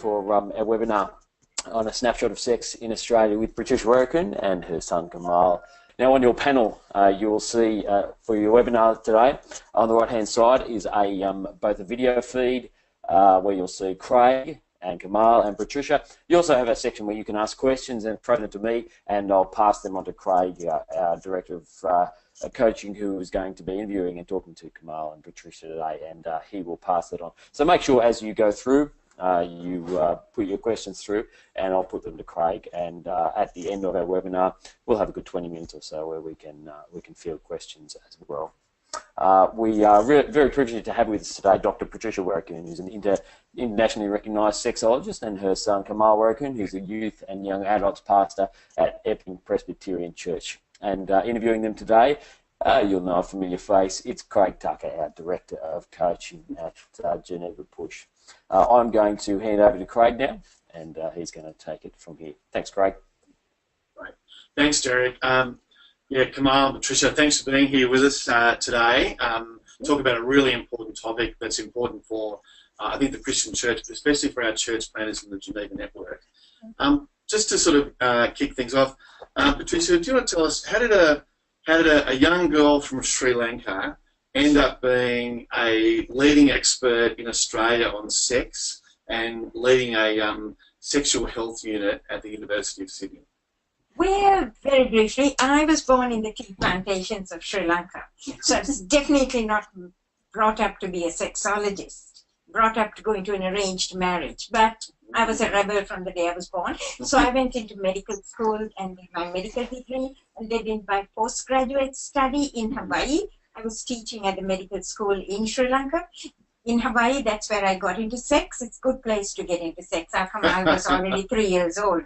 for our webinar on a snapshot of sex in Australia with Patricia Weerakoon and her son Kamal. Now on your panel, you will see for your webinar today, on the right-hand side is both a video feed where you'll see Craig and Kamal and Patricia. You also have a section where you can ask questions and throw them to me, and I'll pass them on to Craig, our Director of Coaching, who is going to be interviewing and talking to Kamal and Patricia today, and he will pass it on. So make sure as you go through, you put your questions through, and I'll put them to Craig. And at the end of our webinar, we'll have a good 20 minutes or so where we can field questions as well. We are very privileged to have with us today Dr. Patricia Weerakoon, who's an internationally recognised sexologist, and her son Kamal Weerakoon, who's a youth and young adults pastor at Epping Presbyterian Church. And interviewing them today, you'll know a familiar face. It's Craig Tucker, our Director of Coaching at Geneva Push. I'm going to hand over to Craig now, and he's going to take it from here. Thanks, Craig. Right. Thanks, Derek. Yeah, Kamal, Patricia, thanks for being here with us today. Talk about a really important topic that's important for, I think, the Christian church, especially for our church planners in the Geneva network. Just to sort of kick things off, Patricia, do you want to tell us how did a young girl from Sri Lanka end up being a leading expert in Australia on sex and leading a sexual health unit at the University of Sydney? Well, very briefly, I was born in the tea plantations of Sri Lanka, so I was definitely not brought up to be a sexologist, brought up to go into an arranged marriage, but I was a rebel from the day I was born. So I went into medical school and did my medical degree, and then did my postgraduate study in Hawaii. I was teaching at the medical school in Sri Lanka. In Hawaii, that's where I got into sex. It's a good place to get into sex. After I was already 3 years old.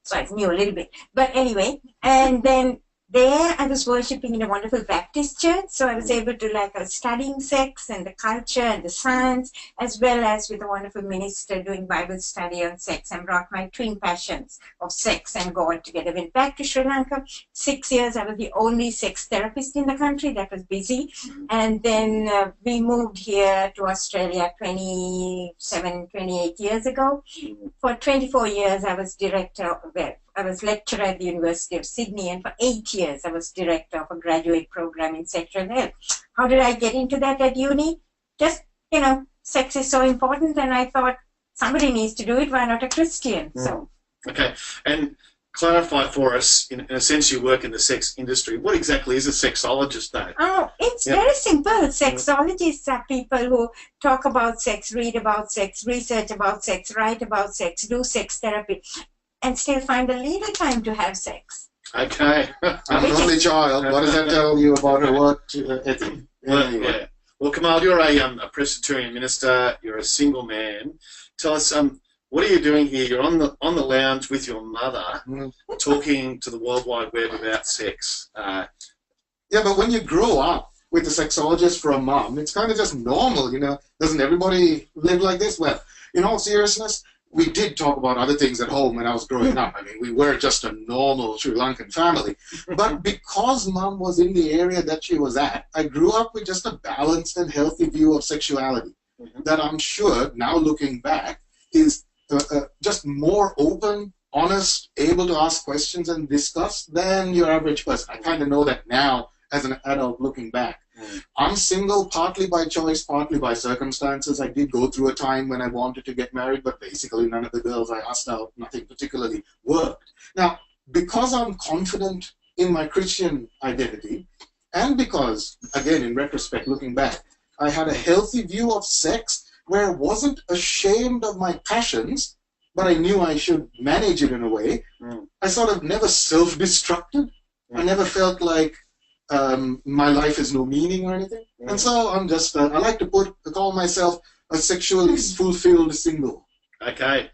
So I knew a little bit. But anyway, and then there I was worshipping in a wonderful Baptist church. So I was able to, I was studying sex and the culture and the science, as well as with a wonderful minister doing Bible study on sex, and brought my twin passions of sex and God together. Went back to Sri Lanka. 6 years, I was the only sex therapist in the country. That was busy. And then we moved here to Australia 27, 28 years ago. For 24 years, I was I was lecturer at the University of Sydney, and for 8 years I was director of a graduate program in sexual health. How did I get into that at uni? Just, sex is so important, and I thought somebody needs to do it. Why not a Christian? So. Okay, and clarify for us, in a sense you work in the sex industry. What exactly is a sexologist, though? Oh, it's very simple. Sexologists are people who talk about sex, read about sex, research about sex, write about sex, do sex therapy, and still find a little time to have sex. Okay. I'm an only child. What does that tell you about her work ethic? Yeah. Well, Kamal, you're a Presbyterian minister. You're a single man. Tell us, what are you doing here? You're on the lounge with your mother, talking to the World Wide Web about sex. Yeah, but when you grow up with a sexologist for a mom, it's kind of just normal, Doesn't everybody live like this? Well, in all seriousness, we did talk about other things at home when I was growing up. I mean, we were just a normal Sri Lankan family. But because mom was in the area that she was at, I grew up with just a balanced and healthy view of sexuality that I'm sure, now looking back, is just more open, honest, able to ask questions and discuss than your average person. I kind of know that now as an adult looking back. I'm single partly by choice, partly by circumstances. I did go through a time when I wanted to get married, but basically none of the girls I asked out, nothing particularly worked. Now, because I'm confident in my Christian identity, and because, again, in retrospect, looking back, I had a healthy view of sex where I wasn't ashamed of my passions, but I knew I should manage it in a way. I sort of never self-destructed. I never felt like my life has no meaning or anything. And so I'm just, I like to call myself a sexually fulfilled single. Okay.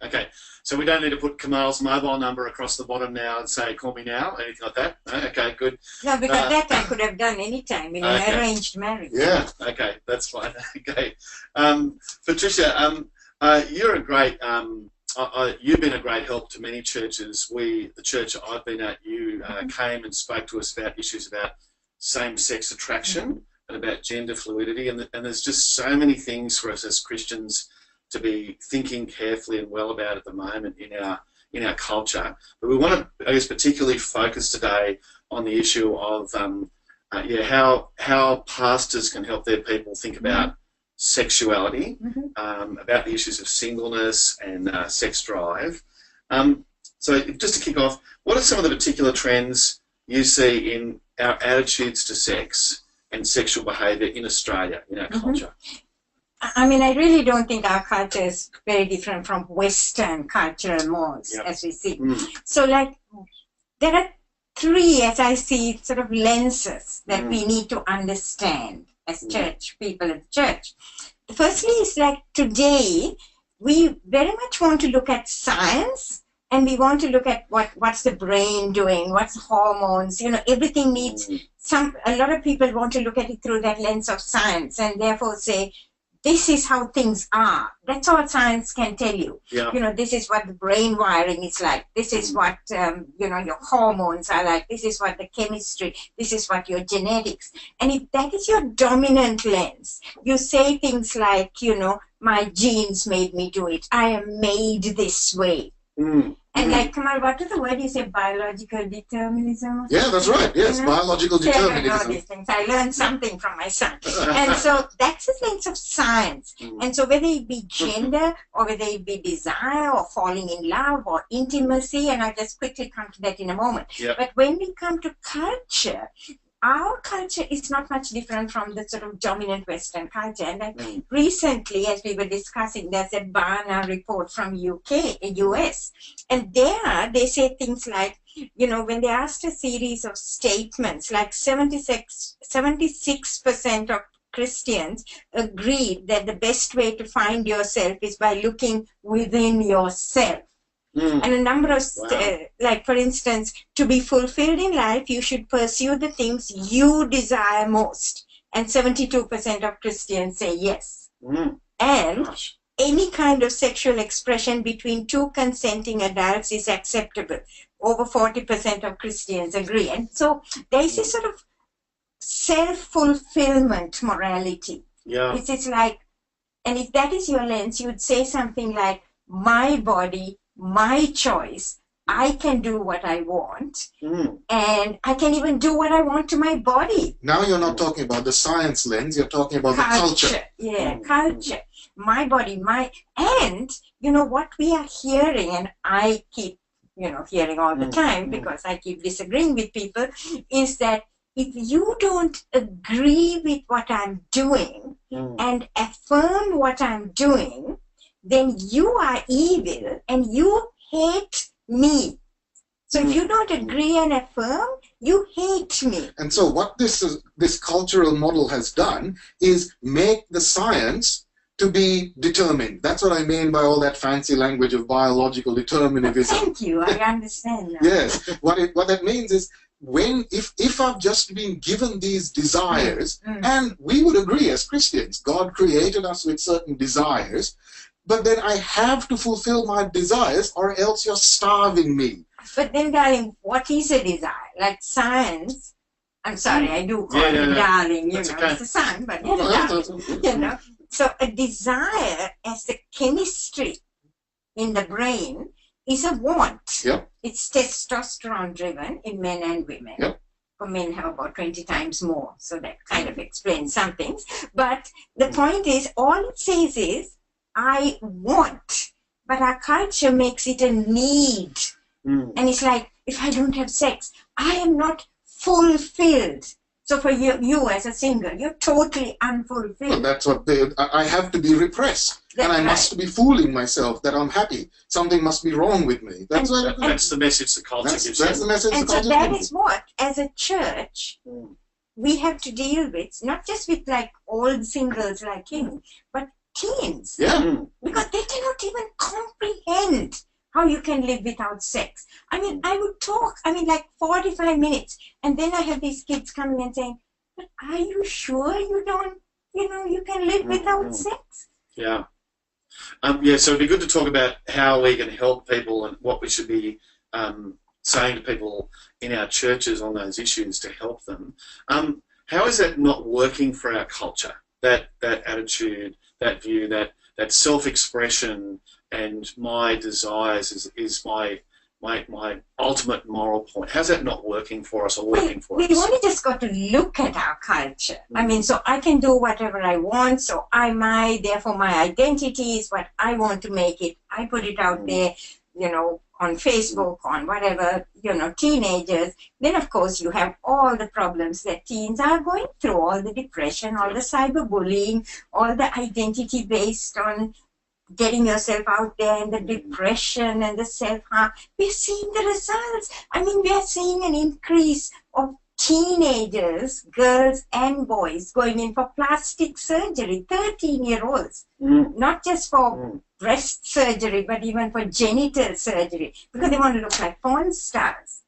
So we don't need to put Kamal's mobile number across the bottom now and say, call me now, anything like that? No? Okay, good. No, because that I could have done any time in an arranged marriage. Yeah. Okay, that's fine. Okay. Patricia, you're a great, you've been a great help to many churches. The church I've been at, you came and spoke to us about issues about same-sex attraction and about gender fluidity, and there's just so many things for us as Christians to be thinking carefully and well about at the moment in our culture. But we want to, I guess, particularly focus today on the issue of how pastors can help their people think about sexuality, about the issues of singleness and sex drive. So just to kick off, what are some of the particular trends you see in our attitudes to sex and sexual behaviour in Australia, in our culture? I mean, I really don't think our culture is very different from Western cultural mores, as we see. So, like, there are three, as I see, sort of lenses that we need to understand as church people at church. Firstly, is like today, we very much want to look at science, and we want to look at what's the brain doing, what's hormones, everything needs a lot of people want to look at it through that lens of science, and therefore say, this is how things are. That's all science can tell you. This is what the brain wiring is like. This is what, your hormones are like. This is what the chemistry, this is what your genetics. And if that is your dominant lens, you say things like, my genes made me do it. I am made this way. And like, Kamal, what is the word you say, biological determinism? Yeah, that's right. Yes, biological determinism. I know these things. I learned something from my son. And so that's the sense of science. And so whether it be gender or whether it be desire or falling in love or intimacy, and I'll just quickly come to that in a moment. But when we come to culture, our culture is not much different from the sort of dominant Western culture. And recently, as we were discussing, there's a Barna report from US. And there they say things like, when they asked a series of statements, like 76% of Christians agreed that the best way to find yourself is by looking within yourself. And a number of, like for instance, to be fulfilled in life, you should pursue the things you desire most. And 72% of Christians say yes. And any kind of sexual expression between two consenting adults is acceptable. Over 40% of Christians agree. And so there is this sort of self-fulfillment morality. It's like, and if that is your lens, you would say something like, my body, my choice, I can do what I want, and I can even do what I want to my body. Now you're not talking about the science lens, you're talking about the culture. Culture. My body, and what we are hearing, and I keep, hearing all the time because I keep disagreeing with people, is that if you don't agree with what I'm doing and affirm what I'm doing, then you are evil and you hate me. So if you don't agree and affirm, you hate me. And so what this cultural model has done is make the science to be determined. That's what I mean by all that fancy language of biological determinism. Thank you, I understand that. Yes, what that means is, if I've just been given these desires, and we would agree as Christians, God created us with certain desires, but then I have to fulfill my desires or else you're starving me. But then, darling, what is a desire? Like science, I'm sorry, I do call him darling, it's a son, but darling, So a desire as the chemistry in the brain is a want. It's testosterone driven in men and women. For men have about 20 times more, so that kind of explains some things. But the point is, all it says is, I want, but our culture makes it a need. And it's like, if I don't have sex, I am not fulfilled. So for you as a single, you're totally unfulfilled. Well, that's what I have to be repressed. And I must be fooling myself that I'm happy. Something must be wrong with me. That's the message the culture gives. That's the message the culture gives. And so that is what, as a church, we have to deal with, not just with like old singles like him, but teens. Because they cannot even comprehend how you can live without sex. I mean, I would talk, like 45 minutes, and then I have these kids coming and saying, but are you sure you don't, you can live without sex? So it'd be good to talk about how we can help people and what we should be saying to people in our churches on those issues to help them. How is that not working for our culture? That attitude, that view, that that self-expression and my desires is my ultimate moral point. How's that not working for us or working for us? We've only just got to look at our culture. I mean, so I can do whatever I want, so therefore my identity is what I want to make it. I put it out there, you know, on Facebook, on whatever, you know, teenagers. Then, of course, you have all the problems that teens are going through, all the depression, all the cyberbullying, all the identity based on getting yourself out there, and the depression and the self-harm. We're seeing the results. I mean, we are seeing an increase of teenagers, girls and boys, going in for plastic surgery, 13-year-olds, not just for breast surgery, but even for genital surgery, because they want to look like porn stars.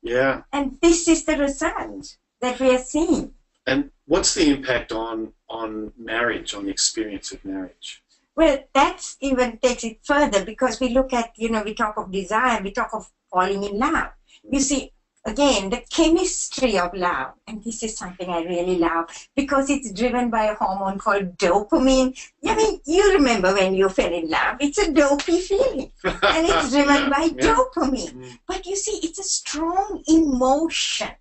Yeah. And this is the result that we are seeing. And what's the impact on marriage, on the experience of marriage? Well, that even takes it further, because we look at, you know, we talk of desire, we talk of falling in love. You see, again, the chemistry of love, and this is something I really love, because it's driven by a hormone called dopamine. I mean, you remember when you fell in love, it's a dopey feeling, and it's driven by dopamine. But you see, it's a strong emotion.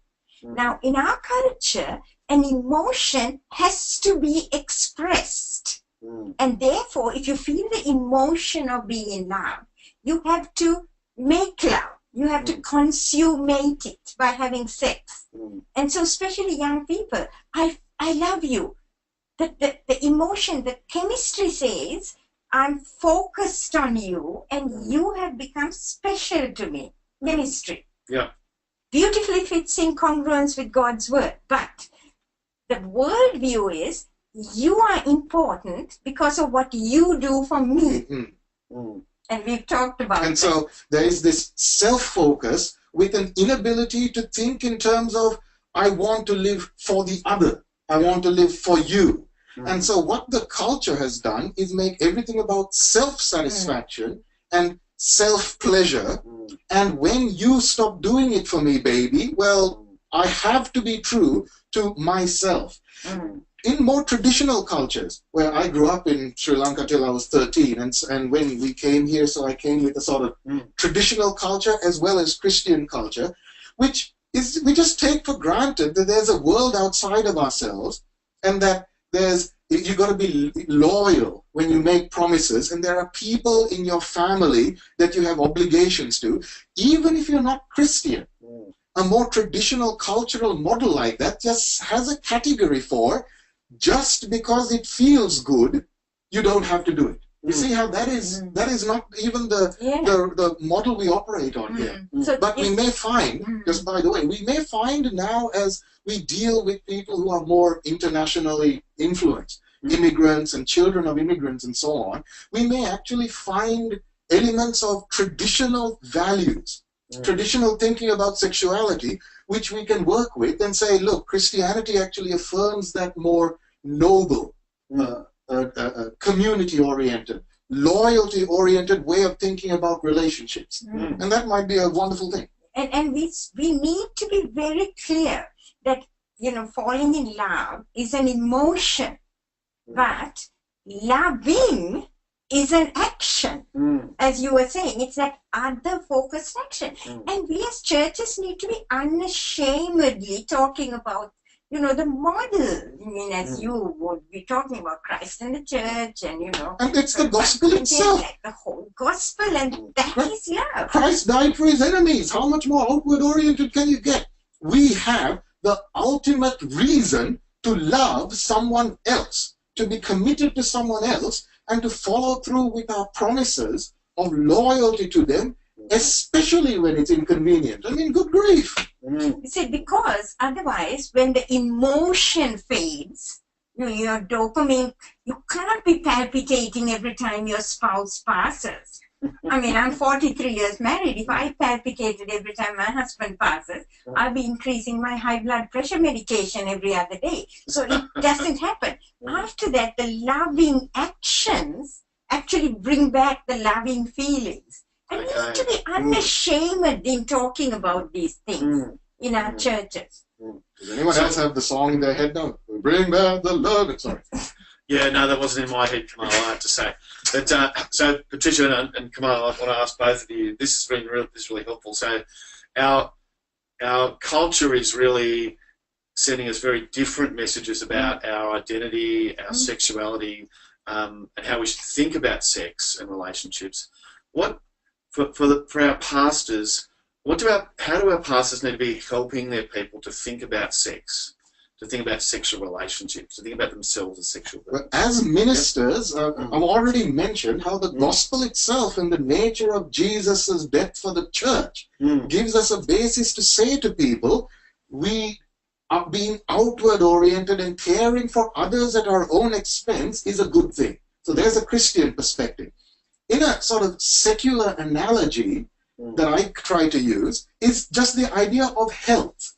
Now, in our culture, an emotion has to be expressed. And therefore, if you feel the emotion of being in love, you have to make love. You have to consummate it by having sex. And so, especially young people, I love you. The emotion, the chemistry says, I'm focused on you and you have become special to me. Chemistry. Yeah. Beautifully fits in congruence with God's word. But the worldview is, you are important because of what you do for me. And we've talked about And so there is this self-focus with an inability to think in terms of, I want to live for the other. I want to live for you. And so what the culture has done is make everything about self-satisfaction and self-pleasure. And when you stop doing it for me, baby, well, I have to be true to myself. In more traditional cultures, where I grew up in Sri Lanka till I was 13, and when we came here, so I came with a sort of traditional culture as well as Christian culture, which is, we just take for granted that there's a world outside of ourselves, and that you've got to be loyal when you make promises, and there are people in your family that you have obligations to, even if you're not Christian. A more traditional cultural model like that just has a category for, just because it feels good, you don't have to do it. You see how that is not even the model we operate on here. But we may find, just by the way, we may find now as we deal with people who are more internationally influenced, immigrants and children of immigrants and so on, we may actually find elements of traditional values, traditional thinking about sexuality, which we can work with and say, look, Christianity actually affirms that more noble, community-oriented, loyalty-oriented way of thinking about relationships. And that might be a wonderful thing. And we need to be very clear that, you know, falling in love is an emotion, but loving is an action. As you were saying, it's that other focused action. And we as churches need to be unashamedly talking about, you know, the model. I mean, as you would be talking about Christ and the church, and, you know. And it's the gospel itself. Like the whole gospel, and that is love. Christ died for his enemies. How much more outward-oriented can you get? We have the ultimate reason to love someone else, to be committed to someone else, and to follow through with our promises of loyalty to them, especially when it's inconvenient. I mean, good grief. You see, because otherwise, when the emotion fades, you know, your dopamine, you can't be palpitating every time your spouse passes. I mean, I'm 43 years married. If I palpitated every time my husband passes, I'll be increasing my high blood pressure medication every other day. So it doesn't happen. After that, the loving actions actually bring back the loving feelings. And we need to be unashamed in talking about these things in our churches. Does anyone else have the song in their head now? Bring back the love. Sorry. Yeah, no, that wasn't in my head, Kamal, I have to say. But so Patricia and Kamal, I want to ask both of you. This has been really helpful. So our culture is really sending us very different messages about our identity, our sexuality, and how we should think about sex and relationships. What for our pastors? How do our pastors need to be helping their people to think about sex, to think about sexual relationships, to think about themselves as sexual beings? Well, as ministers, I've already mentioned how the gospel itself and the nature of Jesus' death for the church gives us a basis to say to people, we are being outward oriented and caring for others at our own expense is a good thing. So there's a Christian perspective. In a sort of secular analogy that I try to use is just the idea of health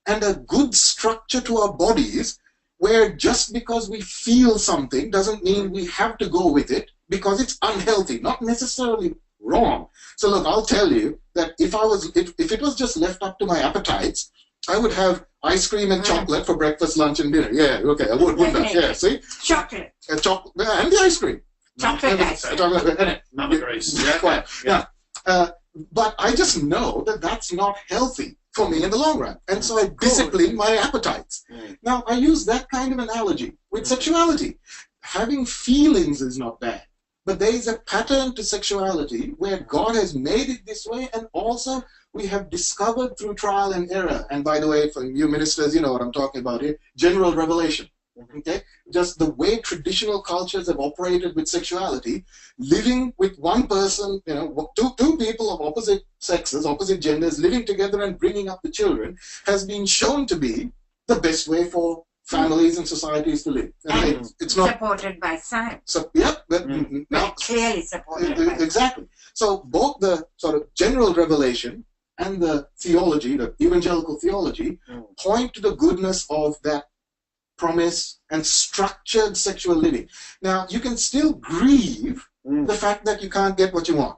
and a good structure to our bodies, where just because we feel something doesn't mean we have to go with it because it's unhealthy, not necessarily wrong. So look, I'll tell you that if it was just left up to my appetites, I would have ice cream and chocolate for breakfast, lunch, and dinner. Yeah, okay, I would, wouldn't I? Yeah, see? Chocolate. Chocolate and the ice cream. Chocolate ice cream. Mama Grace. Yeah. Yeah. But I just know that that's not healthy for me in the long run. And so I discipline my appetites. Now, I use that kind of analogy with sexuality. Having feelings is not bad. But there is a pattern to sexuality where God has made it this way, and also we have discovered through trial and error. And by the way, for you ministers, you know what I'm talking about here, general revelation. Okay? Just the way traditional cultures have operated with sexuality, living with one person, you know, two people of opposite sexes, opposite genders, living together and bringing up the children, has been shown to be the best way for families and societies to live. And it's not supported by science. So, yeah, now, clearly supported by exactly. So both the sort of general revelation and the theology, the evangelical theology, point to the goodness of that promise and structured sexual living. Now, you can still grieve the fact that you can't get what you want.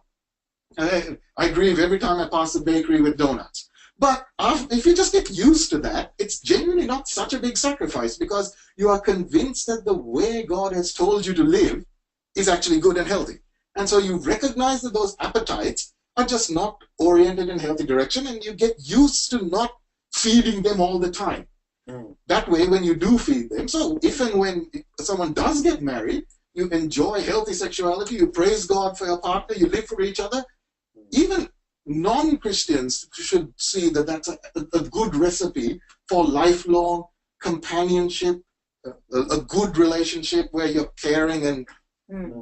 I grieve every time I pass the bakery with donuts. But if you just get used to that, it's genuinely not such a big sacrifice, because you are convinced that the way God has told you to live is actually good and healthy. And so you recognize that those appetites are just not oriented in a healthy direction, and you get used to not feeding them all the time. That way, when you do feed them, so if and when someone does get married, you enjoy healthy sexuality, you praise God for your partner, you live for each other. Even non-Christians should see that that's a good recipe for lifelong companionship, a good relationship where you're caring and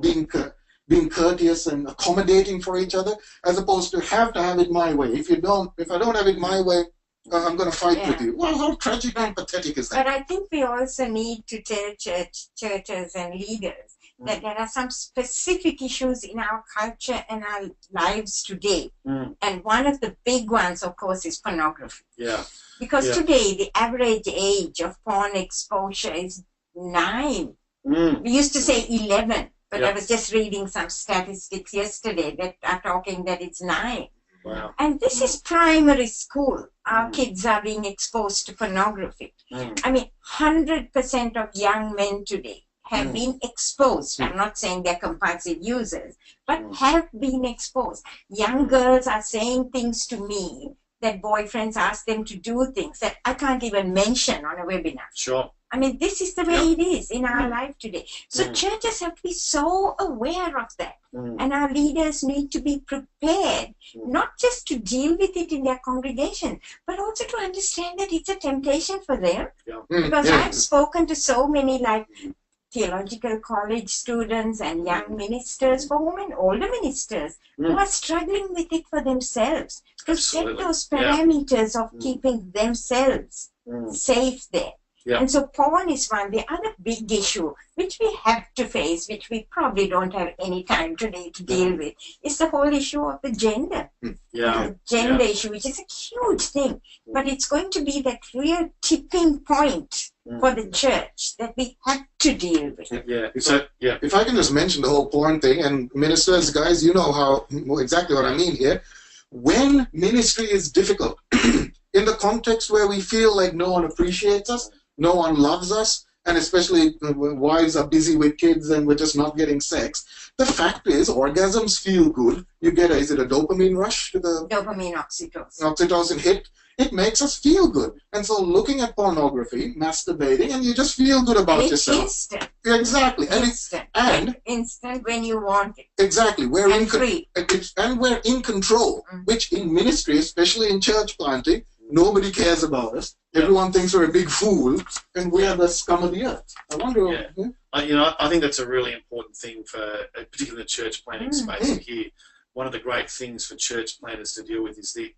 being courteous and accommodating for each other, as opposed to have it my way. If I don't have it my way, I'm going to fight with you. Well, how tragic and pathetic is that? But I think we also need to tell churches and leaders that there are some specific issues in our culture and our lives today. And one of the big ones, of course, is pornography. Yeah. Because today, the average age of porn exposure is 9. We used to say 11, but I was just reading some statistics yesterday that are talking that it's 9. Wow. And this is primary school. Our kids are being exposed to pornography. I mean, 100% of young men today have been exposed. I'm not saying they're compulsive users, but have been exposed. Young girls are saying things to me that boyfriends ask them to do things that I can't even mention on a webinar. Sure. I mean, this is the way it is in our life today. So churches have to be so aware of that. And our leaders need to be prepared, not just to deal with it in their congregation, but also to understand that it's a temptation for them. Because I've spoken to so many like theological college students and young ministers, for whom and older ministers, who are struggling with it for themselves, to set those parameters of keeping themselves safe there. And so porn is one. The other big issue, which we have to face, which we probably don't have any time today to deal with, is the whole issue of the gender. The gender issue, which is a huge thing. But it's going to be that real tipping point for the church that we have to deal with. If I can just mention the whole porn thing, and ministers, guys, you know exactly what I mean here. When ministry is difficult, in the context where we feel like no one appreciates us, no one loves us, and especially when wives are busy with kids and we're just not getting sex. The fact is, orgasms feel good. You get is it a dopamine rush to the dopamine, oxytocin. Oxytocin hit? It makes us feel good. And so looking at pornography, masturbating, and you just feel good about yourself. Instant. Exactly. And instant when you want it. Exactly. We're and free. And we're in control, which in ministry, especially in church planting, nobody cares about us. Everyone thinks we're a big fool, and we are the scum of the earth. I wonder. I think that's a really important thing for, particularly the church planting space here. One of the great things for church planters to deal with is the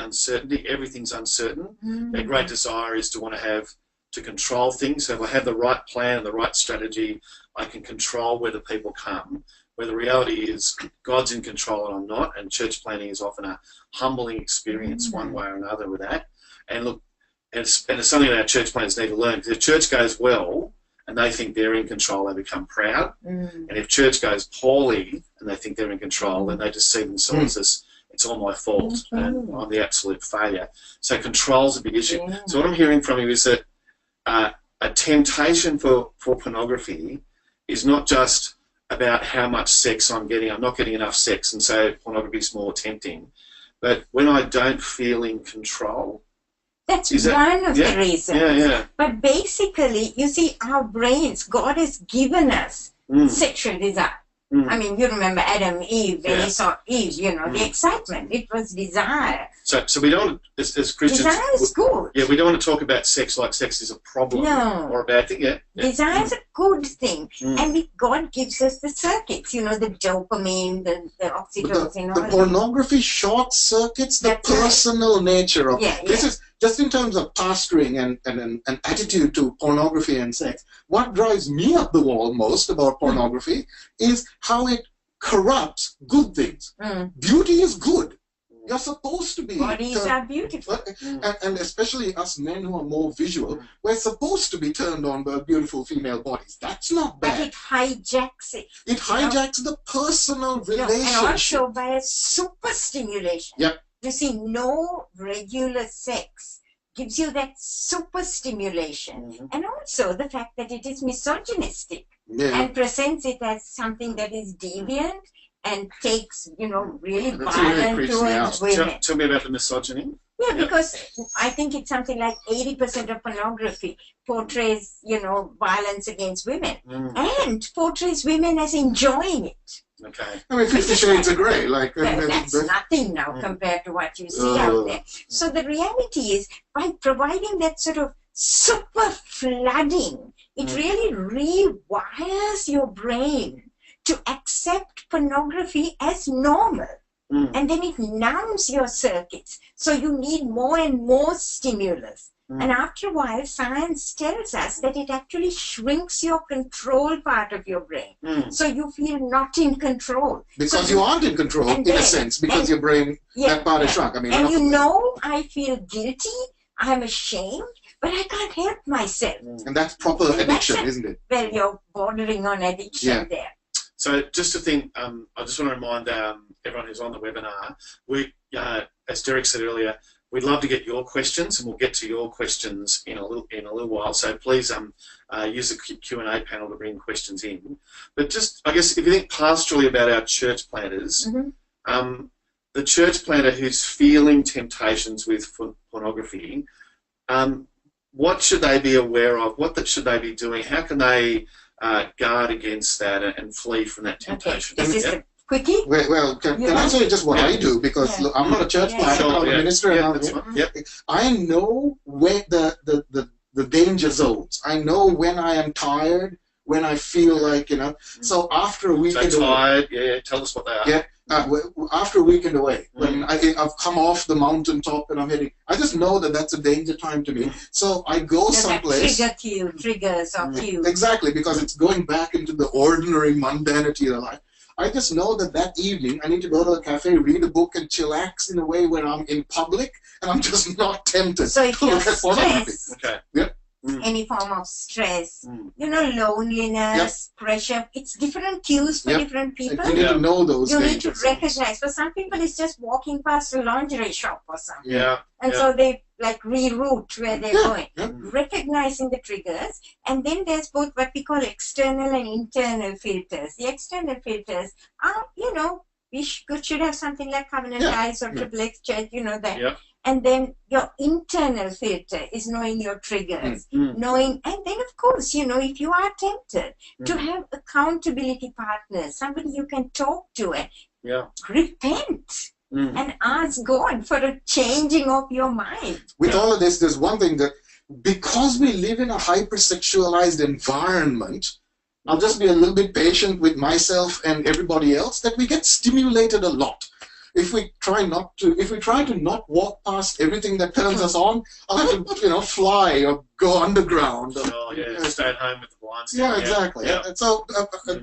uncertainty. Everything's uncertain. Their great desire is to want to control things. So if I have the right plan and the right strategy, I can control whether people come. Where the reality is God's in control and I'm not, and church planting is often a humbling experience one way or another with that. And look, and it's something that our church planters need to learn. Because if church goes well and they think they're in control, they become proud. And if church goes poorly and they think they're in control, then they just see themselves as it's all my fault and I'm the absolute failure. So control's a big issue. So what I'm hearing from you is that a temptation for pornography is not just about how much sex I'm getting. I'm not getting enough sex, and so pornography is more tempting. But when I don't feel in control, that's one of the reasons. Yeah. But basically, you see, our brains, God has given us sexual desire. I mean, you remember Adam, Eve, when he saw Eve, the excitement. It was desire. So we don't, as Christians... Desire is good. Yeah, we don't want to talk about sex like sex is a problem or a bad thing. Desire is a good thing. And God gives us the circuits, the dopamine, the oxytocin. The pornography short circuits the personal nature of it. This is just in terms of pastoring and an attitude to pornography and sex. What drives me up the wall most about pornography is how it corrupts good things. Beauty is good. You're supposed to be. Bodies are beautiful. And especially us men who are more visual, we're supposed to be turned on by beautiful female bodies. That's not bad. But it hijacks it. It hijacks the personal relationship. And also by a super stimulation. Yep. You see, no regular sex gives you that super stimulation. And also the fact that it is misogynistic and presents it as something that is deviant and takes, really violent towards women. Tell me about the misogyny. Yeah, because I think it's something like 80% of pornography portrays, violence against women and portrays women as enjoying it. Okay. I mean, 50 Shades of Grey, that's nothing now compared to what you see out there. So the reality is, by providing that sort of super flooding, it really rewires your brain to accept pornography as normal. And then it numbs your circuits. So you need more and more stimulus. And after a while, science tells us that it actually shrinks your control part of your brain. So you feel not in control. Because you aren't in control, in a sense, because your brain, that part is shrunk. I mean, and I feel guilty, I'm ashamed, but I can't help myself. And that's proper addiction, isn't it? Well, you're bordering on addiction there. So just to think, I just want to remind everyone who's on the webinar, we, as Derek said earlier, we'd love to get your questions, and we'll get to your questions in a little while. So please use the Q&A panel to bring questions in. But just, I guess, if you think pastorally about our church planters, the church planter who's feeling temptations with pornography, what should they be aware of? What should they be doing? How can they guard against that and flee from that temptation? Is this a quickie? Well, can I say just what I do? Because look, I'm not a church planter, I'm a minister. I know where the danger zones. I know when I am tired, when I feel like, So after a weekend away, tell us what they are. After a weekend away, when I've come off the mountaintop and I'm heading, I just know that that's a danger time to me. So I go someplace. Triggers or cues. Exactly, because it's going back into the ordinary mundanity of life. I just know that evening I need to go to a cafe, read a book, and chillax in a way when I'm in public, and I'm just not tempted. So if you're stressed, any form of stress, you know, loneliness, pressure. It's different cues for different people. And you need to know those You things. need to recognize. For some people, it's just walking past a lingerie shop or something. Yeah. And so they like reroute where they're going. Yeah. Recognizing the triggers. And then there's both what we call external and internal filters. The external filters are, you know, we should have something like Covenant Eyes or Triple X Church, you know that. Yeah. And then your internal filter is knowing your triggers, knowing, and then of course, you know, if you are tempted to have accountability partners, somebody you can talk to and repent and ask God for a changing of your mind. With all of this, there's one thing that because we live in a hypersexualized environment, I'll just be a little bit patient with myself and everybody else, that we get stimulated a lot. If we try to not walk past everything that turns us on, I'll have to, you know, fly or go underground. Oh, yeah, stay at home with the blinds. Yeah, exactly. Yeah. And so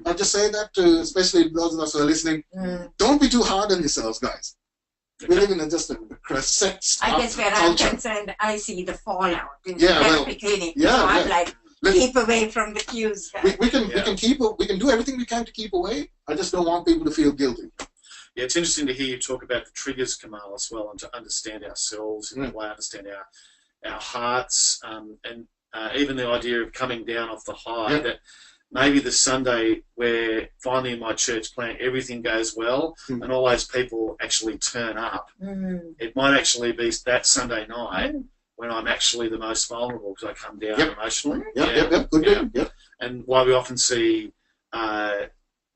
I just say that to, especially those of us who are listening, don't be too hard on yourselves, guys. We live in just a sex I guess where culture. I'm concerned, I see the fallout in Yeah, the well, therapy clinic. yeah, so I'm yeah. like, keep away from the cues, guys. We can do everything we can to keep away. I just don't want people to feel guilty. Yeah, it's interesting to hear you talk about the triggers, Kamal, as well, and to understand ourselves in that way, understand our hearts, and even the idea of coming down off the high. That maybe the Sunday where finally in my church plant everything goes well and all those people actually turn up, it might actually be that Sunday night when I'm actually the most vulnerable because I come down emotionally. Good. And why we often see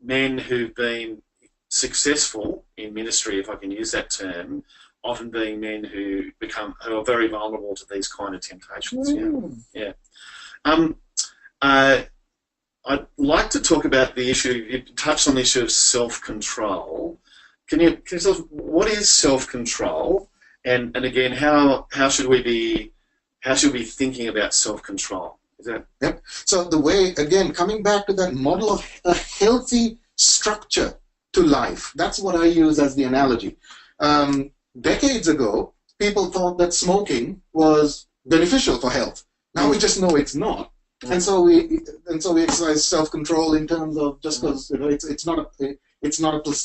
men who've been successful in ministry, if I can use that term, often being men who are very vulnerable to these kind of temptations. I'd like to talk about the issue. You touched on the issue of self-control. Can you tell us what is self-control, and again, how should we be thinking about self-control? Is that So the way, again, coming back to that model of a healthy structure to life, that's what I use as the analogy. Decades ago, people thought that smoking was beneficial for health. Now we just know it's not, and so we exercise self-control in terms of just because it's not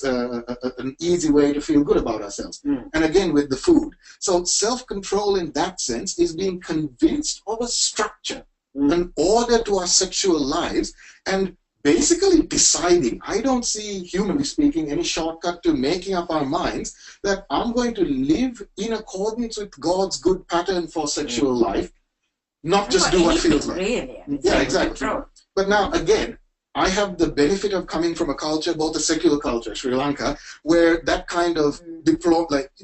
an easy way to feel good about ourselves. And again, with the food, so self-control in that sense is being convinced of a structure, an order to our sexual lives, and basically deciding. I don't see, humanly speaking, any shortcut to making up our minds that I'm going to live in accordance with God's good pattern for sexual life, not just do what feels like. Really. Yeah, exactly. But now, again, I have the benefit of coming from a culture, both a secular culture, Sri Lanka, where that kind of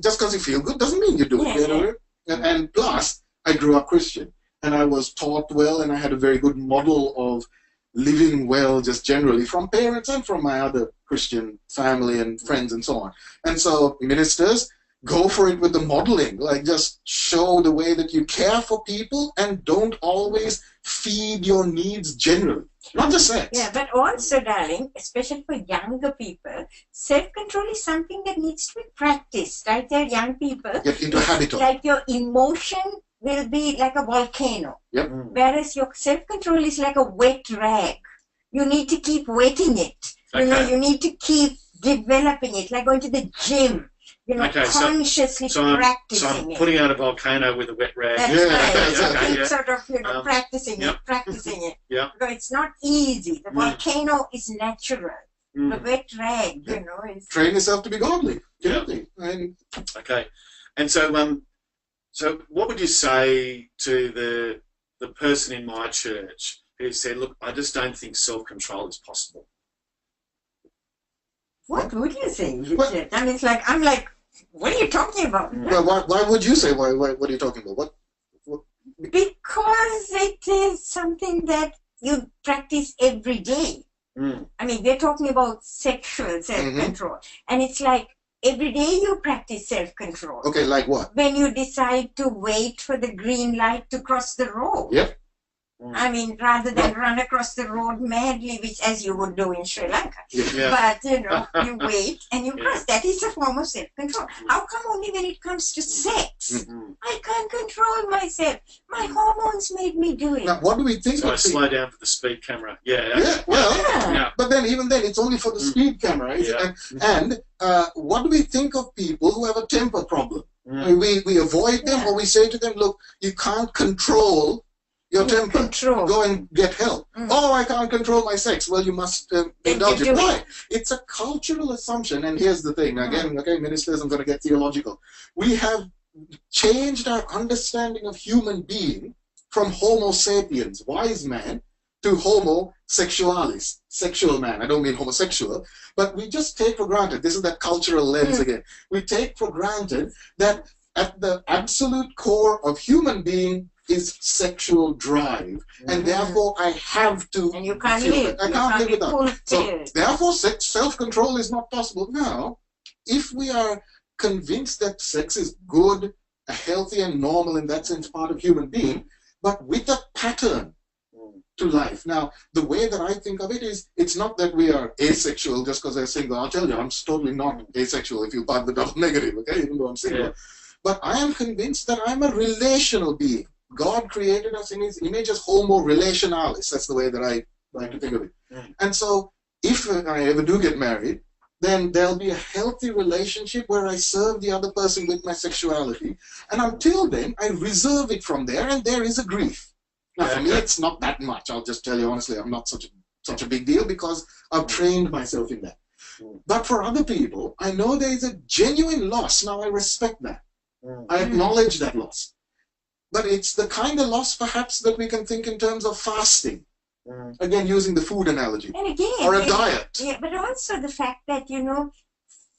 just because you feel good doesn't mean you do it. And plus, I grew up Christian, and I was taught well, and I had a very good model of living well just generally from parents and from my other Christian family and friends and so on. And so ministers, go for it with the modeling, like just show the way that you care for people and don't always feed your needs generally, not just sex. Yeah, but also, darling, especially for younger people, self-control is something that needs to be practiced, right? There are young people. Get into a habit of. Like your emotion will be like a volcano. Whereas your self-control is like a wet rag. You need to keep wetting it. You know, you need to keep developing it, like going to the gym. You know, consciously practicing so I'm it. putting out a volcano with a wet rag. That's right. Keep sort of, you know, practicing it. Yeah. Because it's not easy. The volcano is natural. The wet rag, you know, is... Train yourself to be godly. Okay. And so, so what would you say to the person in my church who said, look, I just don't think self-control is possible? What would you say, Richard? I mean, it's like, I'm like, what are you talking about? Well, why would you say, what are you talking about? What? Because it is something that you practice every day. I mean, we're talking about sexual self-control. And it's like, every day you practice self-control. Okay, like what? When you decide to wait for the green light to cross the road. Yep. I mean, rather than run across the road madly, which as you would do in Sri Lanka. Yeah. But, you wait and you cross. That is a form of self-control. How come only when it comes to sex, I can't control myself? My hormones made me do it. Now, what do we think So I of slow down for the speed camera. Yeah, well, Yeah. but then even then, it's only for the speed camera. Yeah. And what do we think of people who have a temper problem? I mean, we avoid them, or we say to them, look, you can't control your temper. Go and get help. Oh, I can't control my sex. Well, you must indulge it. Why? It's a cultural assumption. And here's the thing. Again, okay, ministers, I'm going to get theological. We have changed our understanding of human being from Homo sapiens, wise man, to Homo sexualis, sexual man. I don't mean homosexual, but we just take for granted, this is that cultural lens again, we take for granted that at the absolute core of human being is sexual drive, and therefore I have to. And you can't live. I can't live without. So it. therefore, self-control is not possible. Now, if we are convinced that sex is good, healthy, and normal in that sense, part of human being, but with a pattern to life. Now, the way that I think of it is, it's not that we are asexual just because they're single. I'll tell you, I'm totally not asexual if you part the double negative, okay, even though I'm single. Yeah. But I am convinced that I'm a relational being. God created us in his image as homo relationalis. That's the way that I like to think of it. And so, if I ever do get married, then there'll be a healthy relationship where I serve the other person with my sexuality. And until then, I reserve it from there, and there is a grief. Now, for me, it's not that much. I'll just tell you honestly, I'm not such a big deal because I've trained myself in that. But for other people, I know there is a genuine loss. Now, I respect that. I acknowledge that loss. But it's the kind of loss, perhaps, that we can think in terms of fasting. Again, using the food analogy. And again, or a diet. Yeah, but also the fact that,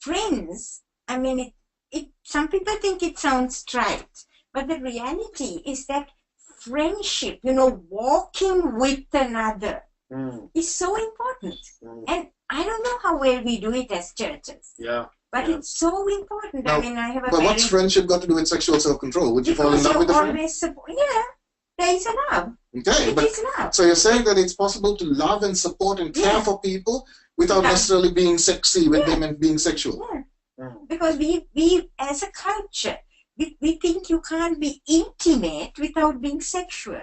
friends, I mean, some people think it sounds trite, but the reality is that friendship, walking with another is so important. And I don't know how well we do it as churches. Yeah. But it's so important. Now, I mean, I have a but what's friendship got to do with sexual self-control? Would you fall in love with a friend? Yeah, there is a love. Okay, It is love. so you're saying that it's possible to love and support and care for people without necessarily being sexy with them and being sexual. Because we as a culture, we think you can't be intimate without being sexual.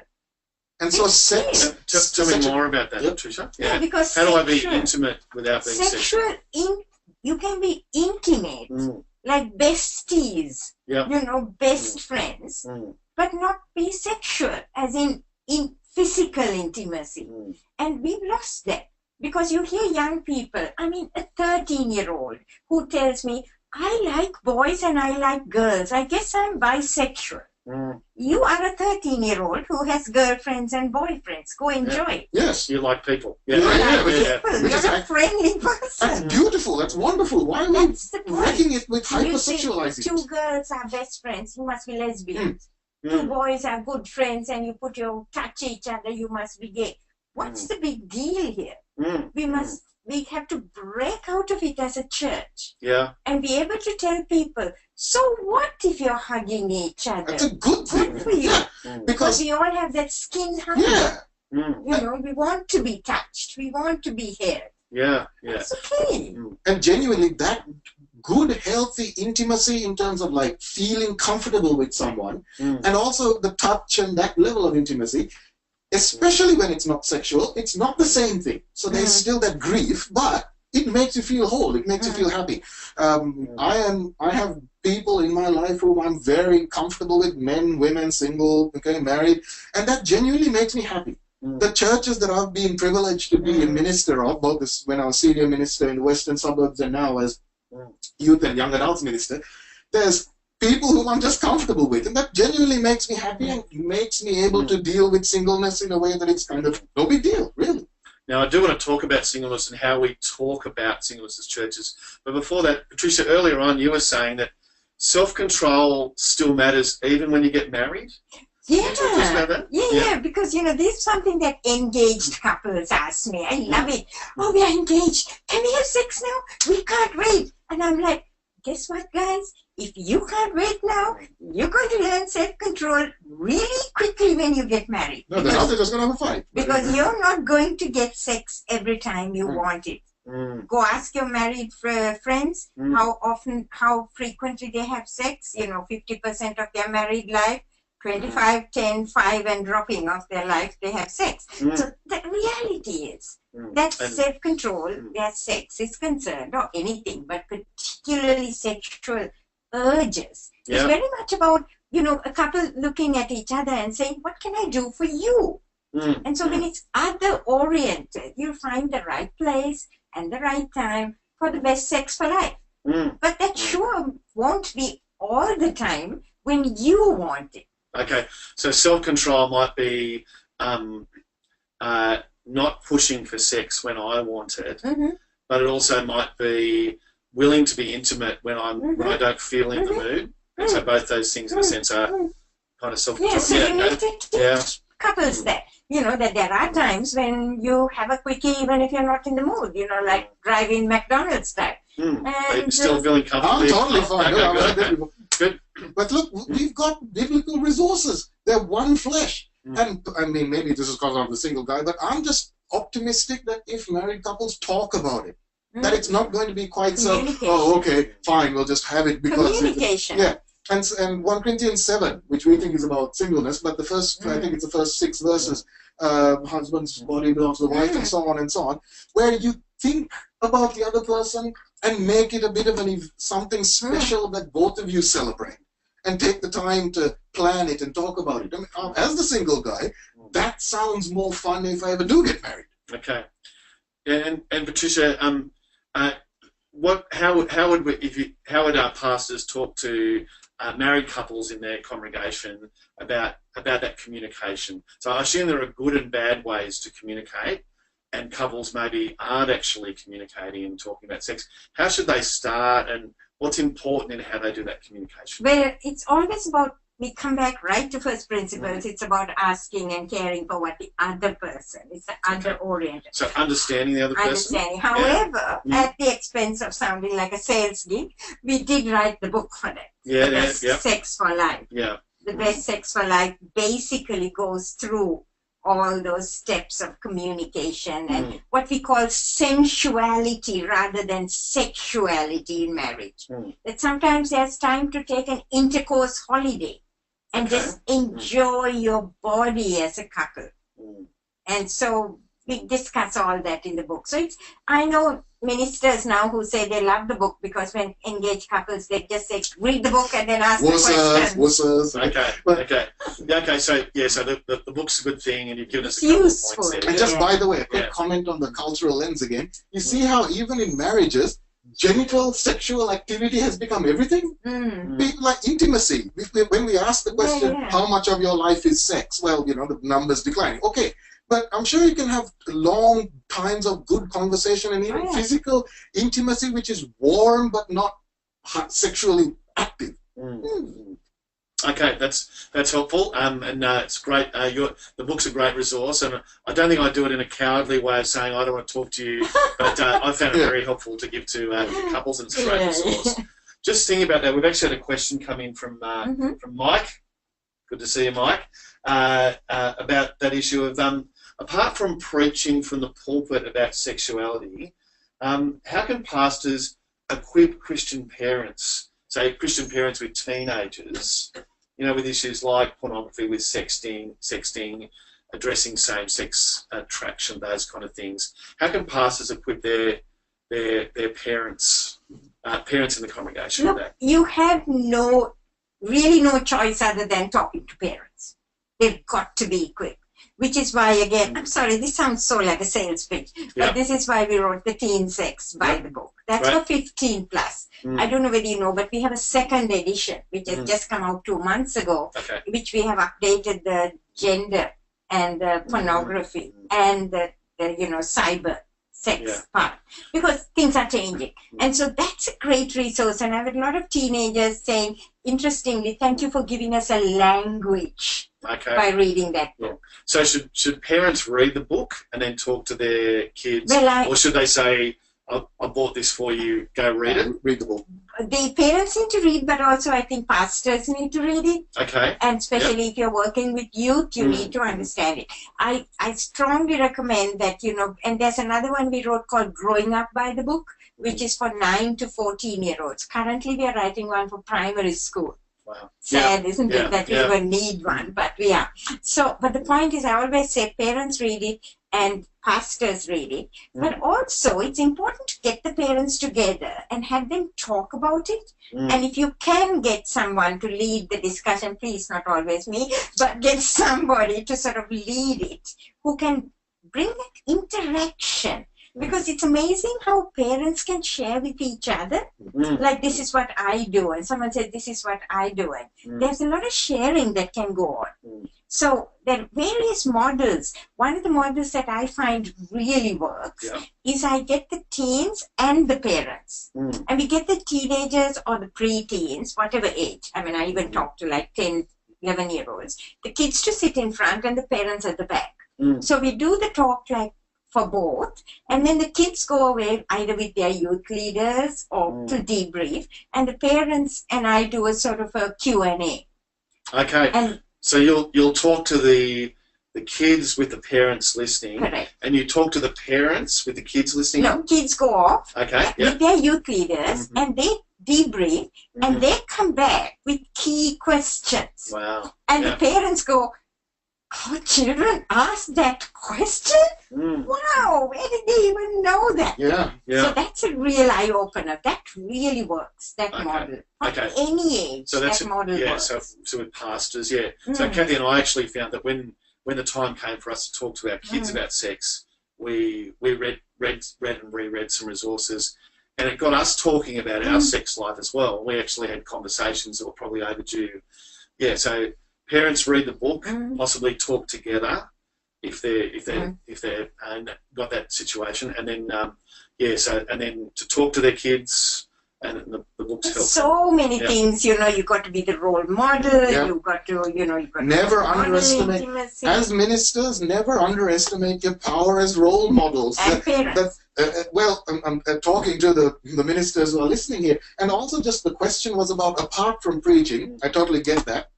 And so sex... Tell me more about that, Patricia. Yeah, because how do I be intimate without being sexual? You can be intimate, like besties, best friends, but not be sexual, as in physical intimacy. And we've lost that. Because you hear young people, I mean, a 13-year-old who tells me, I like boys and I like girls. I guess I'm bisexual. You are a 13-year-old who has girlfriends and boyfriends. Go enjoy it. Yes. You like people. You're a friendly person. That's beautiful. That's wonderful. Why are we wrecking it with hypersexualizing? Two girls are best friends. You must be lesbians. Two boys are good friends and you touch each other. You must be gay. What's the big deal here? We have to break out of it as a church. Yeah. And be able to tell people, so what if you're hugging each other? That's a good thing. Good for you. Because we all have that skin hunger. We want to be touched. We want to be held. Yeah. It's okay. And genuinely, that good, healthy intimacy in terms of like feeling comfortable with someone, and also the touch and that level of intimacy, especially when it's not sexual, it's not the same thing. So there's still that grief, but it makes you feel whole. It makes you feel happy. I have people in my life whom I'm very comfortable with, men, women, single, okay, married, and that genuinely makes me happy. The churches that I've been privileged to be a minister of, both when I was senior minister in the western suburbs and now as youth and young adults minister, there's people whom I'm just comfortable with, and that genuinely makes me happy and makes me able to deal with singleness in a way that it's kind of no big deal, really. Now, I do want to talk about singleness and how we talk about singleness as churches. But before that, Patricia, earlier on you were saying that self-control still matters even when you get married. Yeah. Can you talk to us about that? Yeah, because, this is something that engaged couples ask me. I love it. Oh, we are engaged. Can we have sex now? We can't wait. And I'm like, guess what, guys? If you can't wait now, you're going to learn self-control really quickly when you get married. No, they're not. They're just going to have a fight. Because you're not going to get sex every time you want it. Go ask your married friends how often, how frequently they have sex. 50% of their married life, 25, 10, 5 and dropping of their life, they have sex. So the reality is that self-control, where sex is concerned, or anything, but particularly sexual urges, is very much about, a couple looking at each other and saying, what can I do for you? And so when it's other-oriented, you find the right place and the right time for the best sex for life. But that sure won't be all the time when you want it. Okay, so self-control might be not pushing for sex when I want it, but it also might be willing to be intimate when when I don't feel in the mood. And so both those things, in a sense, are kind of self-control. Yeah, so you need to teach couples that, that there are times when you have a quickie even if you're not in the mood, like driving McDonald's style. And still feeling comfortable. I'm totally fine. Okay, good. But look, we've got biblical resources. They're one flesh. And I mean, maybe this is because I'm the single guy, but I'm just optimistic that if married couples talk about it, that it's not going to be quite so, oh, okay, fine, we'll just have it because... Communication. And 1 Corinthians 7, which we think is about singleness, but the first, I think it's the first 6 verses, husband's body belongs to the wife, and so on, where you think about the other person and make it a bit of something special that both of you celebrate. And take the time to plan it and talk about it. I mean, as the single guy, that sounds more fun if I ever do get married. Okay. And Patricia, how would our pastors talk to married couples in their congregation about that communication? So I assume there are good and bad ways to communicate, and couples maybe aren't actually communicating and talking about sex. How should they start, and what's important in how they do that communication? Well, it's always about, we come back right to first principles. It's about asking and caring for what the other person, it's the other-oriented. So understanding the other person? Understanding. However, at the expense of sounding like a sales gig, we did write the book for that. The Best Sex for Life. The Best Sex for Life basically goes through all those steps of communication and what we call sensuality rather than sexuality in marriage. That sometimes there's time to take an intercourse holiday and just enjoy your body as a couple. And so we discuss all that in the book. So I know ministers now who say they love the book because when engaged couples, they just say, read the book and then ask the questions. Okay, so the book's a good thing and you've given us a couple of points there. And just by the way, a quick comment on the cultural lens again. You see how even in marriages, genital sexual activity has become everything? People like intimacy. When we ask the question, how much of your life is sex? Well, the numbers declining. Okay. But I'm sure you can have long times of good conversation and even physical intimacy, which is warm but not sexually active. Okay, that's helpful, and it's great. The book's a great resource, and I don't think I do it in a cowardly way of saying I don't want to talk to you, but I found it very helpful to give to couples, and it's a great resource. Just thinking about that, we've actually had a question come in from Mike. Good to see you, Mike. About that issue of apart from preaching from the pulpit about sexuality, how can pastors equip Christian parents, say Christian parents with teenagers, with issues like pornography, with sexting, addressing same-sex attraction, those kind of things? How can pastors equip their parents in the congregation with that? You have really no choice other than talking to parents. They've got to be equipped. Which is why, again, I'm sorry, this sounds so like a sales pitch, but this is why we wrote the Teen Sex by the book. That's for 15 plus. I don't know whether you know, but we have a second edition, which has just come out 2 months ago, which we have updated the gender and the pornography and the cyber sex part, because things are changing. And so that's a great resource. And I have a lot of teenagers saying, interestingly, thank you for giving us a language by reading that book. So should parents read the book and then talk to their kids? Or should they say, I bought this for you. Go read it. Read the book. The parents need to read, but also I think pastors need to read it. Okay. And especially if you're working with youth, you need to understand it. I strongly recommend that, and there's another one we wrote called Growing Up by the Book, which is for 9 to 14-year-olds. Currently, we are writing one for primary school. Wow. Sad, isn't it, that we even need one, but we are. So, but the point is, I always say parents read it and pastors read it, but also it's important to get the parents together and have them talk about it. And if you can get someone to lead the discussion, please, not always me, but get somebody to sort of lead it, who can bring that interaction. Because it's amazing how parents can share with each other, like this is what I do, and someone said this is what I do, and there's a lot of sharing that can go on. So there are various models. One of the models that I find really works is I get the teens and the parents, and we get the teenagers or the pre-teens, whatever age. I mean, I even talk to like 10, 11-year-olds. The kids to sit in front and the parents at the back. So we do the talk like for both, and then the kids go away either with their youth leaders or to debrief, and the parents and I do a sort of a Q&A. Okay. And so you'll talk to the kids with the parents listening, correct. And you talk to the parents with the kids listening. No, kids go off with their youth leaders, and they debrief, and they come back with key questions. Wow. And the parents go, "Oh, children asked that question? Wow, where did they even know that?" Yeah. So that's a real eye-opener. That really works, that model. At any age, so that's that model works. So with pastors, So Kathy and I actually found that when the time came for us to talk to our kids about sex, we read and reread some resources, and it got us talking about our sex life as well. We actually had conversations that were probably overdue. So parents read the book, possibly talk together if they're got that situation, and then and then to talk to their kids, and the book's helpful. So many things, you've got to be the role model. You've got to, you've got never to underestimate intimacy. As ministers. Never underestimate your power as role models. And parents. I'm talking to the ministers who are listening here, and also just the question was about apart from preaching. I totally get that.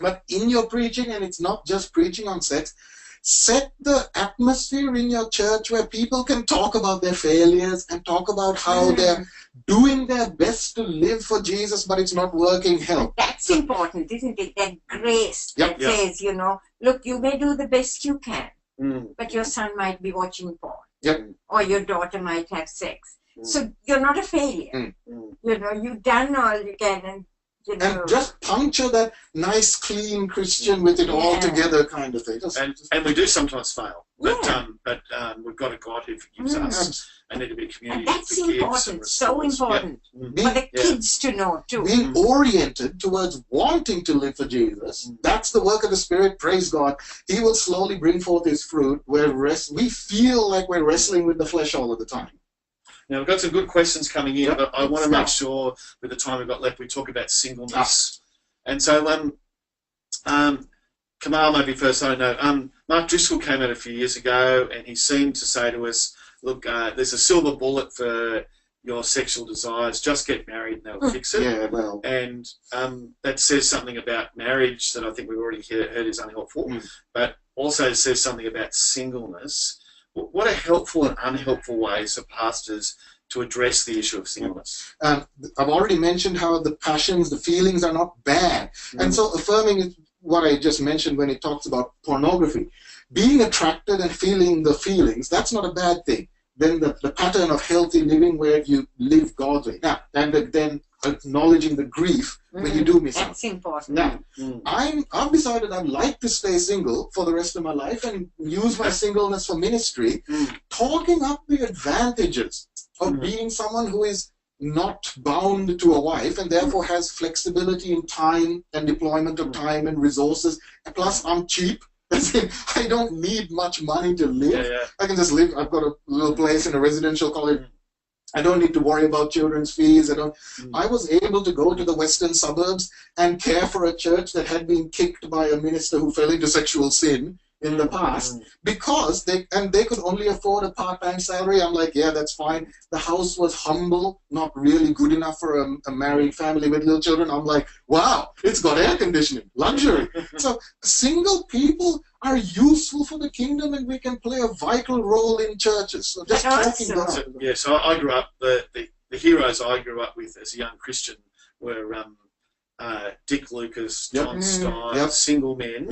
But in your preaching, and it's not just preaching on sex, set the atmosphere in your church where people can talk about their failures and talk about how they're doing their best to live for Jesus, but it's not working. Help. That's important, isn't it? That grace that says, look, you may do the best you can, but your son might be watching porn, or your daughter might have sex. So you're not a failure. You've done all you can, and just puncture that nice, clean Christian with it all together kind of thing. And we do sometimes fail, but we've got a God who forgives us, and need to be a community. And that's important, so important for the kids to know too. Being oriented towards wanting to live for Jesus, that's the work of the Spirit. Praise God. He will slowly bring forth His fruit. We feel like we're wrestling with the flesh all of the time. Now, we've got some good questions coming in, but I want to make sure, with the time we've got left, we talk about singleness. And so, Kamal, maybe first, I don't know, Mark Driscoll came out a few years ago, and he seemed to say to us, look, there's a silver bullet for your sexual desires, just get married and they'll fix it. Yeah, well. And that says something about marriage that I think we've already heard is unhelpful, but also says something about singleness. What are helpful and unhelpful ways for pastors to address the issue of singleness? I've already mentioned how the passions, the feelings are not bad. And so affirming what I just mentioned when it talks about pornography. Being attracted and feeling the feelings, that's not a bad thing. Then the pattern of healthy living where you live God's way. Now, and then acknowledging the grief when you do miss out. That's important. Now, I've decided I'd like to stay single for the rest of my life and use my singleness for ministry, talking up the advantages of being someone who is not bound to a wife and therefore has flexibility in time and deployment of time and resources. And plus, I'm cheap. I don't need much money to live. I can just live. I've got a little place in a residential college. I don't need to worry about children's fees. I was able to go to the western suburbs and care for a church that had been kicked by a minister who fell into sexual sin in the past because they could only afford a part-time salary. I'm like, yeah, that's fine. The house was humble, not really good enough for a married family with little children. I'm like, wow, it's got air conditioning, luxury. So single people are useful for the kingdom, and we can play a vital role in churches. So just tracking that. So, yeah, so I grew up, the heroes I grew up with as a young Christian were Dick Lucas, John Stein, single men.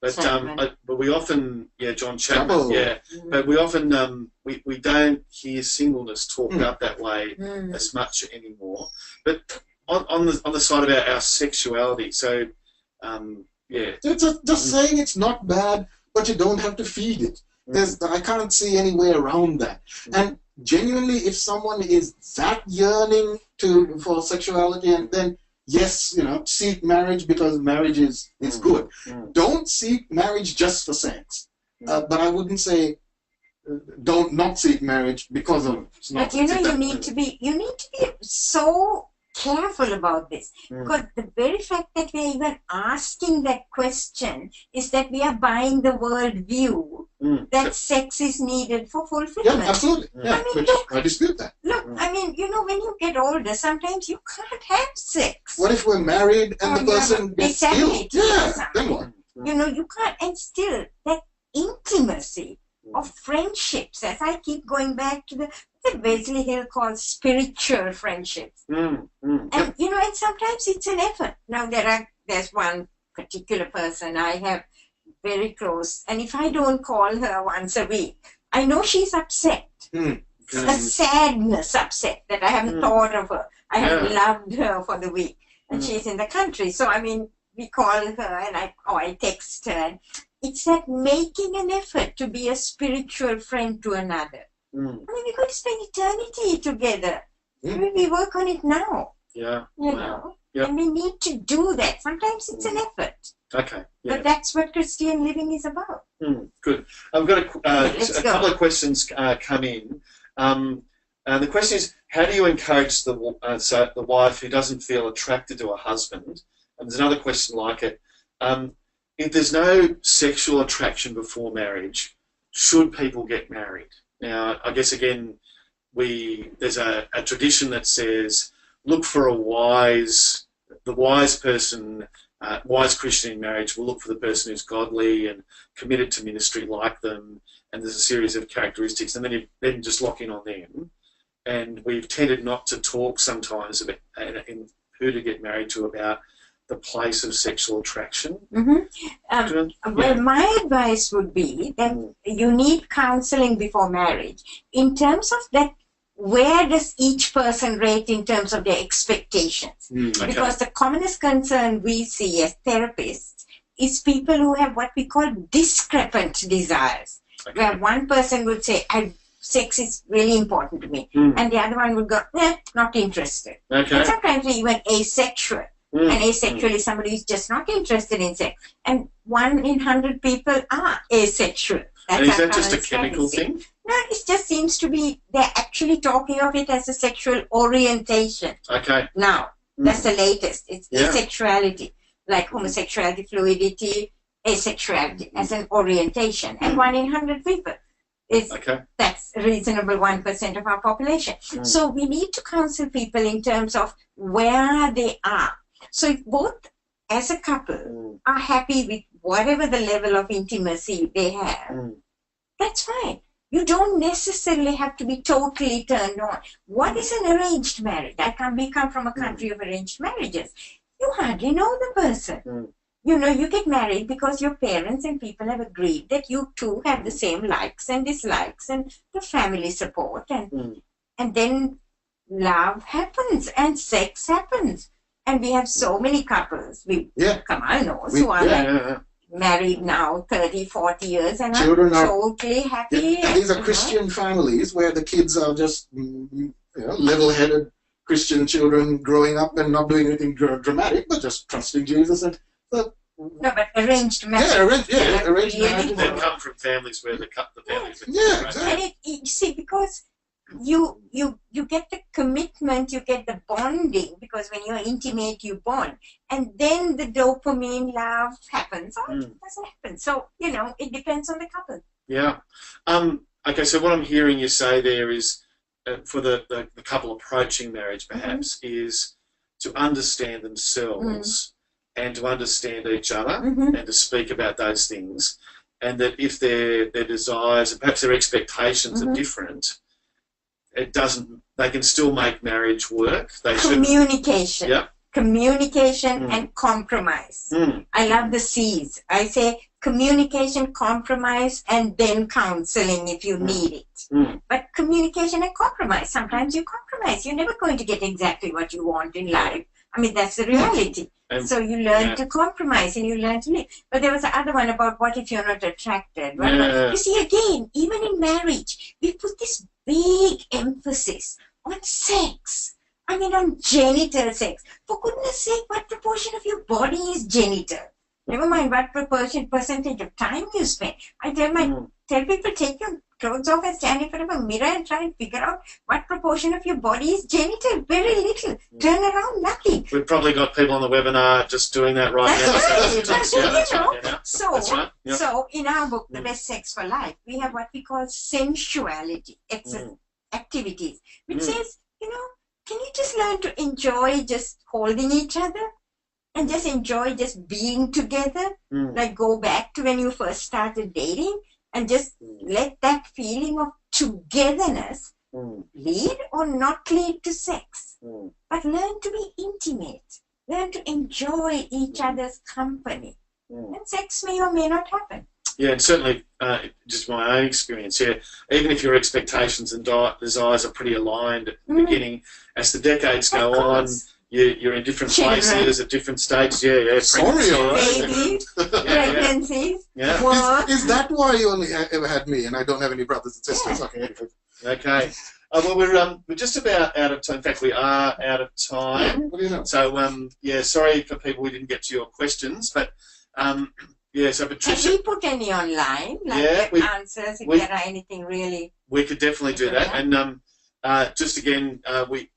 But we often, John Chapman, but we often we don't hear singleness talked up that way as much anymore. But on the side of our sexuality, so it's just saying it's not bad, but you don't have to feed it. I can't see any way around that. And genuinely, if someone is that yearning for sexuality, and then yes, seek marriage because marriage is good. Don't seek marriage just for sex. But I wouldn't say don't not seek marriage because of. But you need to be so careful about this, because the very fact that we are even asking that question is that we are buying the world view that sex is needed for fulfillment. Yeah, absolutely. Yeah, I mean, look, I dispute that. Look, I mean, when you get older, sometimes you can't have sex. What if we're married and the person gets ill? Yeah, then what? You can't, and still that intimacy of friendships, as I keep going back to the Wesley Hill called spiritual friendships. And and sometimes it's an effort. Now there's one particular person I have very close, and if I don't call her once a week, I know she's upset. A sadness upset that I haven't thought of her. I haven't loved her for the week, and she's in the country. So I mean, we call her, and I text her. It's that making an effort to be a spiritual friend to another. I mean, we're going to spend eternity together. I mean, we work on it now. Yeah. And we need to do that. Sometimes it's an effort. Okay. Yeah. But that's what Christian living is about. Good. I've got a couple of questions come in. The question is, how do you encourage the wife who doesn't feel attracted to her husband? And there's another question like it. If there's no sexual attraction before marriage, should people get married? Now, I guess again, there's a tradition that says, look for the wise person, wise Christian in marriage will look for the person who's godly and committed to ministry like them, and there's a series of characteristics, and then just lock in on them. And we've tended not to talk sometimes about in who to get married to about the place of sexual attraction. Well, my advice would be that you need counseling before marriage. In terms of that, where does each person rate in terms of their expectations? Because the commonest concern we see as therapists is people who have what we call discrepant desires, where one person would say, sex is really important to me, and the other one would go, not interested. And sometimes even asexual. And asexual is somebody who's just not interested in sex. And 1 in 100 people are asexual. And is that just a chemical thing? No, it just seems to be, they're actually talking of it as a sexual orientation. Okay. Now, that's the latest. It's asexuality, like homosexuality, fluidity, asexuality as an orientation. And 1 in 100 people. That's a reasonable 1% of our population. So we need to counsel people in terms of where they are. So if both as a couple are happy with whatever the level of intimacy they have, that's fine. You don't necessarily have to be totally turned on. What is an arranged marriage? We come from a country of arranged marriages. You hardly know the person. You get married because your parents and people have agreed that you two have the same likes and dislikes and the family support. And then love happens and sex happens. And we have so many couples, Kamal knows, who are married now 30, 40 years and children are totally happy. And these are Christian families where the kids are just level-headed Christian children growing up and not doing anything dramatic, but just trusting Jesus. And no, but arranged marriage. Arranged marriage. They come from families where the families are exactly. And you see, because you get the commitment, you get the bonding, because when you're intimate, you bond, and then the dopamine love happens, or it doesn't happen. So it depends on the couple. Yeah. Okay. So what I'm hearing you say there is, for the couple approaching marriage, perhaps, is to understand themselves and to understand each other and to speak about those things, and that if their desires and perhaps their expectations are different, they can still make marriage work. Communication. Yeah. Communication and compromise. I love the C's. I say communication, compromise, and then counseling if you need it. But communication and compromise. Sometimes you compromise. You're never going to get exactly what you want in life. I mean, that's the reality. So you learn to compromise and you learn to live. But there was the other one about what if you're not attracted. You see, again, even in marriage, we put this big emphasis on sex. I mean, on genital sex. For goodness sake, what proportion of your body is genital? Never mind what percentage of time you spend. I tell people, take your clothes off and stand in front of a mirror and try and figure out what proportion of your body is genital. Very little. Turn around, nothing. We've probably got people on the webinar just doing that right now. So in our book, The Best Sex for Life, we have what we call sensuality activities, which says, can you just learn to enjoy just holding each other and just enjoy just being together? Like go back to when you first started dating and just let that feeling of togetherness lead or not lead to sex. But learn to be intimate. Learn to enjoy each other's company. And sex may or may not happen. Yeah, and certainly, just my own experience, even if your expectations and desires are pretty aligned at the beginning, as the decades go on, you're in different places at different stages. Sorry, all right. Babies, pregnancies, work. Is that why you only ever had me and I don't have any brothers and sisters? Okay. Well, we're just about out of time. In fact, we are out of time. What do you know? So, sorry for people we didn't get to your questions, but so Patricia... Have we put any online, answers, if there are anything really... We could definitely do that. And just again,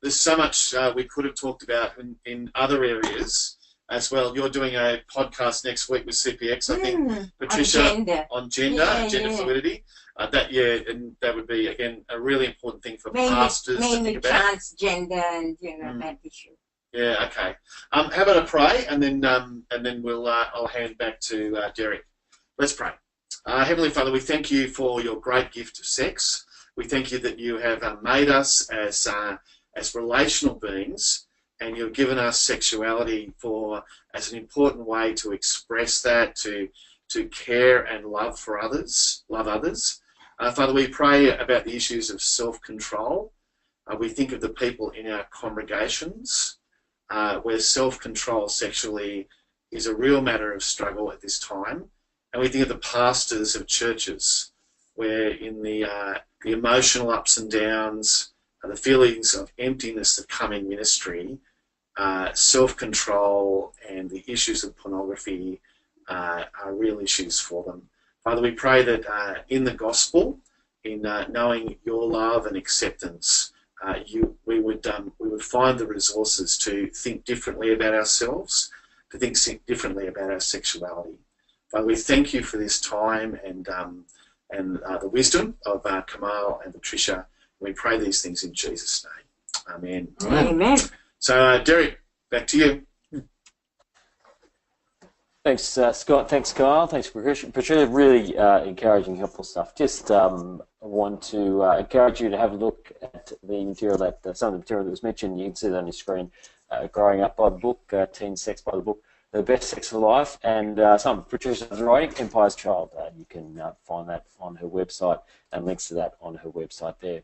there's so much we could have talked about in other areas as well. You're doing a podcast next week with CPX, I think, Patricia, on gender fluidity. And that would be, again, a really important thing for pastors to think about. Mainly transgender and, that issue. Yeah, okay. How about a pray, and then we'll I'll hand back to Derek. Let's pray. Heavenly Father, we thank you for your great gift of sex. We thank you that you have made us as relational beings, and you've given us sexuality as an important way to express that, to care and love others. Father, we pray about the issues of self-control. We think of the people in our congregations where self-control sexually is a real matter of struggle at this time. And we think of the pastors of churches where in the emotional ups and downs, the feelings of emptiness that come in ministry, self-control and the issues of pornography are real issues for them. Father, we pray that in the gospel, in knowing your love and acceptance, we would find the resources to think differently about ourselves, to think differently about our sexuality. Father, we thank you for this time and the wisdom of Kamal and Patricia. We pray these things in Jesus' name. Amen. Amen. So, Derek, back to you. Thanks, Scott. Thanks, Kamal. Thanks, Patricia. Really encouraging, helpful stuff. Just want to encourage you to have a look at the material some of the material that was mentioned. You can see that on your screen. Growing Up by the book, Teen Sex by the book, The Best Sex for Life, and some of Patricia's writing, Empire's Child. You can find that on her website and links to that on her website there.